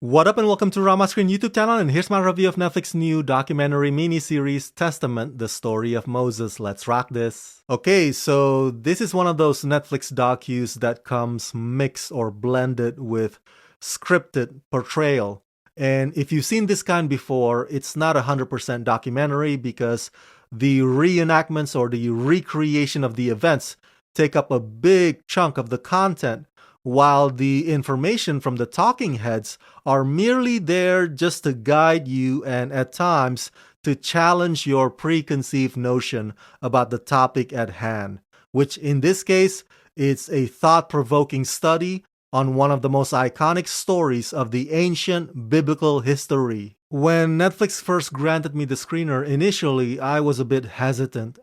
What up and welcome to Rama Screen YouTube channel, and here's my review of Netflix's new documentary miniseries Testament, the story of Moses. Let's rock this. Okay, so this is one of those Netflix docus that comes mixed or blended with scripted portrayal. And if you've seen this kind before, it's not 100% documentary because the reenactments or the recreation of the events take up a big chunk of the content, while the information from the talking heads are merely there just to guide you and at times to challenge your preconceived notion about the topic at hand, which in this case, it's a thought-provoking study on one of the most iconic stories of the ancient biblical history. When Netflix first granted me the screener, initially I was a bit hesitant.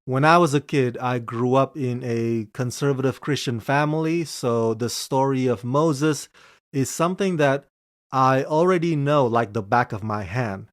When I was a kid, I grew up in a conservative Christian family, so the story of Moses is something that I already know like the back of my hand.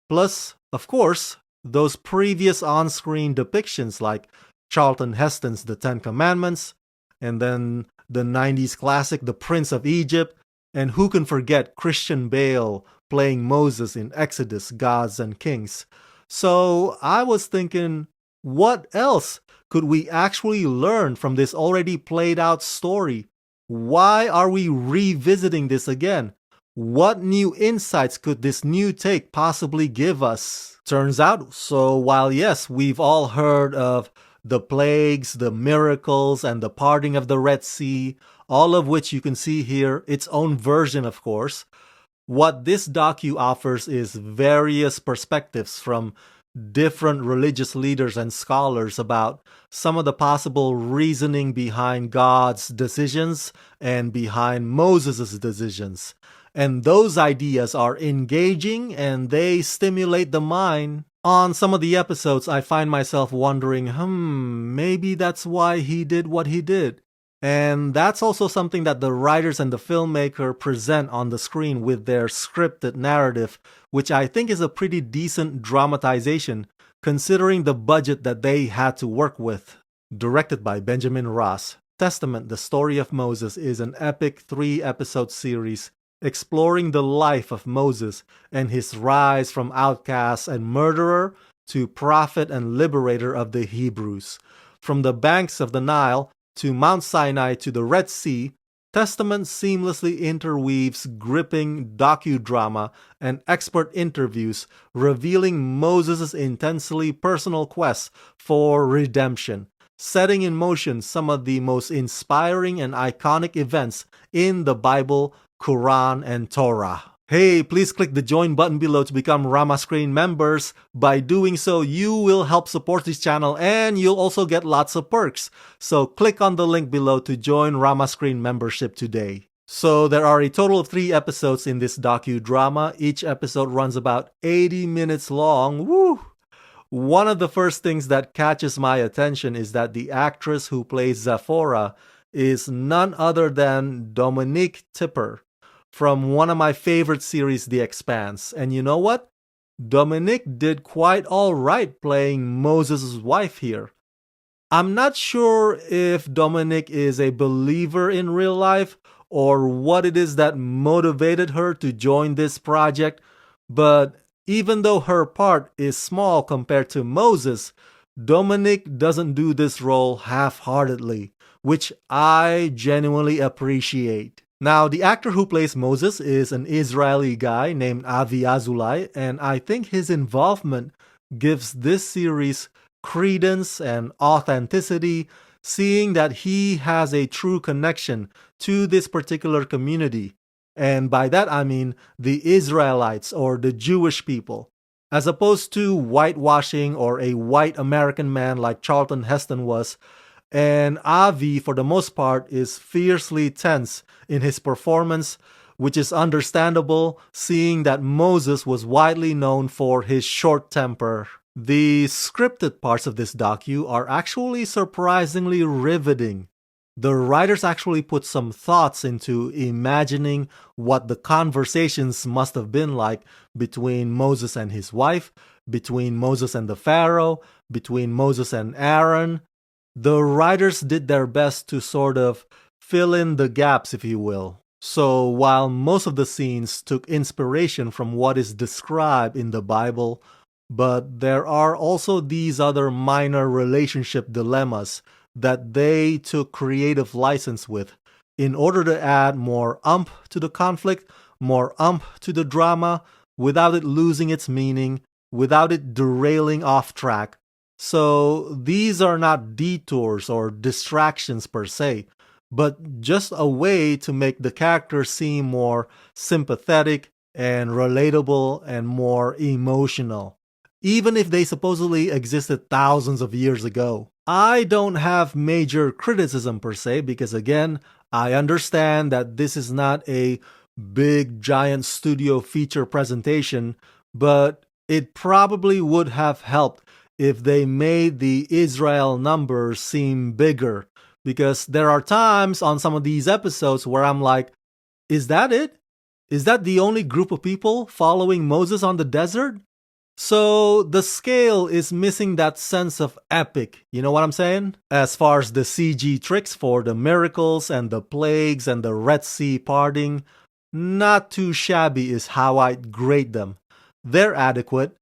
Plus, of course, those previous on-screen depictions like Charlton Heston's The Ten Commandments, and then the 90s classic The Prince of Egypt, and who can forget Christian Bale playing Moses in Exodus, Gods and Kings. So I was thinking, what else could we actually learn from this already played out story? Why are we revisiting this again? What new insights could this new take possibly give us? Turns out, so while yes, we've all heard of the plagues, the miracles, and the parting of the Red Sea, all of which you can see here, its own version of course, what this docu offers is various perspectives from different religious leaders and scholars about some of the possible reasoning behind God's decisions and behind Moses' decisions. And those ideas are engaging and they stimulate the mind. On some of the episodes, I find myself wondering, maybe that's why he did what he did. And that's also something that the writers and the filmmaker present on the screen with their scripted narrative, which I think is a pretty decent dramatization considering the budget that they had to work with. Directed by Benjamin Ross, Testament, the story of Moses is an epic 3-episode series exploring the life of Moses and his rise from outcast and murderer to prophet and liberator of the Hebrews. From the banks of the Nile to Mount Sinai to the Red Sea, Testament seamlessly interweaves gripping docudrama and expert interviews revealing Moses' intensely personal quest for redemption, setting in motion some of the most inspiring and iconic events in the Bible, Quran, and Torah. Hey, please click the join button below to become Rama Screen members. By doing so, you will help support this channel and you'll also get lots of perks. So click on the link below to join Rama Screen membership today. So there are a total of 3 episodes in this docudrama. Each episode runs about 80 minutes long. Woo! One of the first things that catches my attention is that the actress who plays Zephora is none other than Dominique Tipper from one of my favorite series, The Expanse. And you know what? Dominique did quite alright playing Moses' wife here. I'm not sure if Dominique is a believer in real life or what it is that motivated her to join this project, but even though her part is small compared to Moses, Dominique doesn't do this role half-heartedly, which I genuinely appreciate. Now, the actor who plays Moses is an Israeli guy named Avi Azulai, and I think his involvement gives this series credence and authenticity, seeing that he has a true connection to this particular community. And by that I mean the Israelites or the Jewish people, as opposed to whitewashing or a white American man like Charlton Heston was. And Avi, for the most part, is fiercely tense in his performance, which is understandable, seeing that Moses was widely known for his short temper. The scripted parts of this docu are actually surprisingly riveting. The writers actually put some thoughts into imagining what the conversations must have been like between Moses and his wife, between Moses and the Pharaoh, between Moses and Aaron. The writers did their best to sort of fill in the gaps, if you will. So while most of the scenes took inspiration from what is described in the Bible, but there are also these other minor relationship dilemmas that they took creative license with in order to add more umph to the conflict, more umph to the drama, without it losing its meaning, without it derailing off track. So these are not detours or distractions per se, but just a way to make the characters seem more sympathetic and relatable and more emotional, even if they supposedly existed thousands of years ago. I don't have major criticism per se because, again, I understand that this is not a big giant studio feature presentation, but it probably would have helped if they made the Israel numbers seem bigger, because there are times on some of these episodes where I'm like, is that it? Is that the only group of people following Moses on the desert? So the scale is missing that sense of epic, you know what I'm saying? As far as the CG tricks for the miracles and the plagues and the Red Sea parting, not too shabby is how I'd grade them. They're adequate.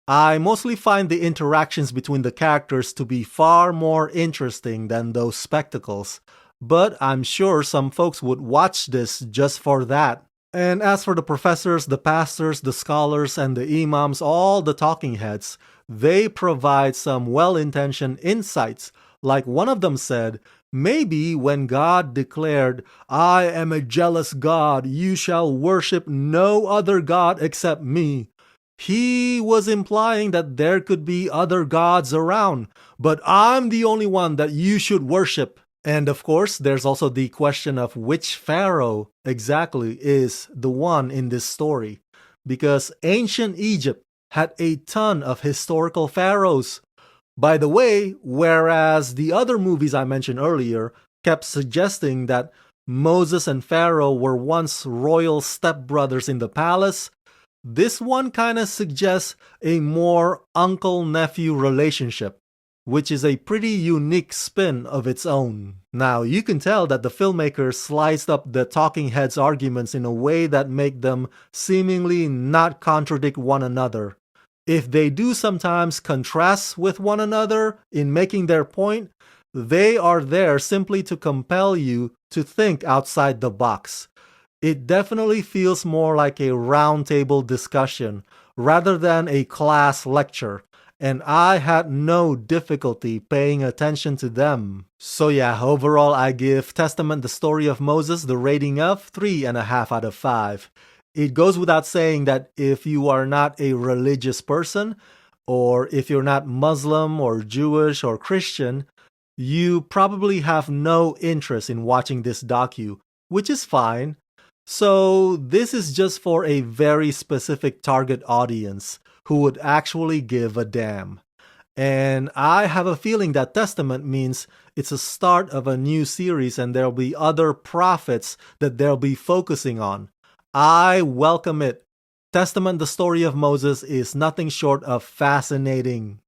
I mostly find the interactions between the characters to be far more interesting than those spectacles, but I'm sure some folks would watch this just for that. And as for the professors, the pastors, the scholars, and the imams, all the talking heads, they provide some well-intentioned insights. Like one of them said, maybe when God declared, "I am a jealous God, you shall worship no other God except me," he was implying that there could be other gods around, but I'm the only one that you should worship. And of course, there's also the question of which pharaoh exactly is the one in this story, because ancient Egypt had a ton of historical pharaohs. By the way, whereas the other movies I mentioned earlier kept suggesting that Moses and Pharaoh were once royal stepbrothers in the palace, this one kind of suggests a more uncle-nephew relationship, which is a pretty unique spin of its own. Now, you can tell that the filmmakers sliced up the talking heads' arguments in a way that make them seemingly not contradict one another. If they do sometimes contrast with one another in making their point, they are there simply to compel you to think outside the box. It definitely feels more like a roundtable discussion rather than a class lecture, and I had no difficulty paying attention to them. So yeah, overall I give Testament the Story of Moses the rating of 3.5 out of 5. It goes without saying that if you are not a religious person, or if you're not Muslim or Jewish or Christian, you probably have no interest in watching this docu, which is fine. So this is just for a very specific target audience who would actually give a damn. And I have a feeling that Testament means it's a start of a new series and there'll be other prophets that they'll be focusing on. I welcome it. Testament, the Story of Moses, is nothing short of fascinating.